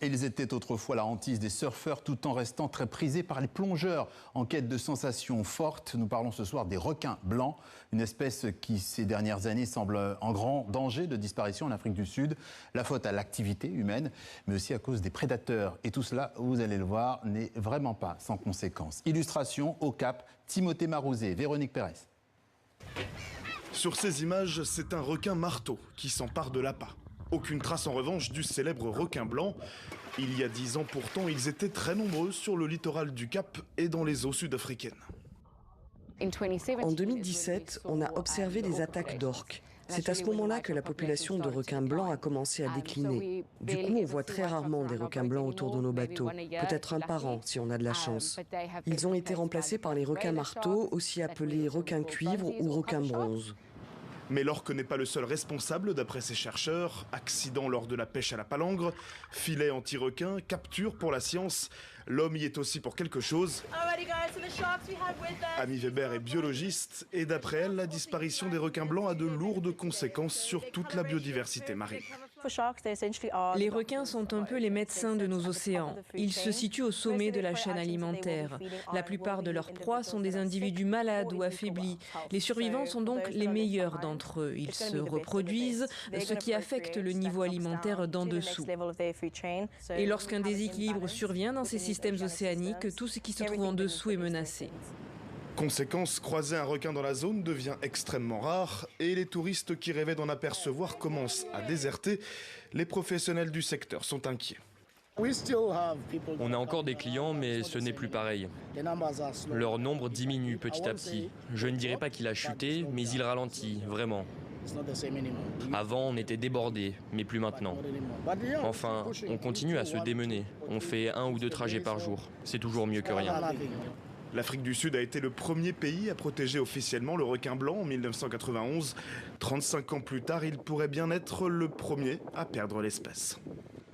Ils étaient autrefois la hantise des surfeurs tout en restant très prisés par les plongeurs. En quête de sensations fortes, nous parlons ce soir des requins blancs, une espèce qui ces dernières années semble en grand danger de disparition en Afrique du Sud. La faute à l'activité humaine, mais aussi à cause des prédateurs. Et tout cela, vous allez le voir, n'est vraiment pas sans conséquences. Illustration au Cap, Timothée Marouzet, Véronique Pérez. Sur ces images, c'est un requin marteau qui s'empare de l'appât. Aucune trace en revanche du célèbre requin blanc. Il y a 10 ans pourtant, ils étaient très nombreux sur le littoral du Cap et dans les eaux sud-africaines. En 2017, on a observé des attaques d'orques. C'est à ce moment-là que la population de requins blancs a commencé à décliner. Du coup, on voit très rarement des requins blancs autour de nos bateaux, peut-être un par an si on a de la chance. Ils ont été remplacés par les requins marteaux, aussi appelés requins cuivre ou requins bronze. Mais l'orque n'est pas le seul responsable d'après ces chercheurs. Accident lors de la pêche à la palangre, filet anti-requin, capture pour la science. L'homme y est aussi pour quelque chose. Amy Weber est biologiste et d'après elle, la disparition des requins blancs a de lourdes conséquences sur toute la biodiversité marine. Les requins sont un peu les médecins de nos océans. Ils se situent au sommet de la chaîne alimentaire. La plupart de leurs proies sont des individus malades ou affaiblis. Les survivants sont donc les meilleurs d'entre eux. Ils se reproduisent, ce qui affecte le niveau alimentaire d'en dessous. Et lorsqu'un déséquilibre survient dans ces systèmes océaniques, tout ce qui se trouve en dessous est menacé. Conséquence, croiser un requin dans la zone devient extrêmement rare et les touristes qui rêvaient d'en apercevoir commencent à déserter. Les professionnels du secteur sont inquiets. On a encore des clients, mais ce n'est plus pareil. Leur nombre diminue petit à petit. Je ne dirais pas qu'il a chuté, mais il ralentit, vraiment. Avant, on était débordés, mais plus maintenant. Enfin, on continue à se démener. On fait 1 ou 2 trajets par jour. C'est toujours mieux que rien. L'Afrique du Sud a été le premier pays à protéger officiellement le requin blanc en 1991. 35 ans plus tard, il pourrait bien être le premier à perdre l'espèce.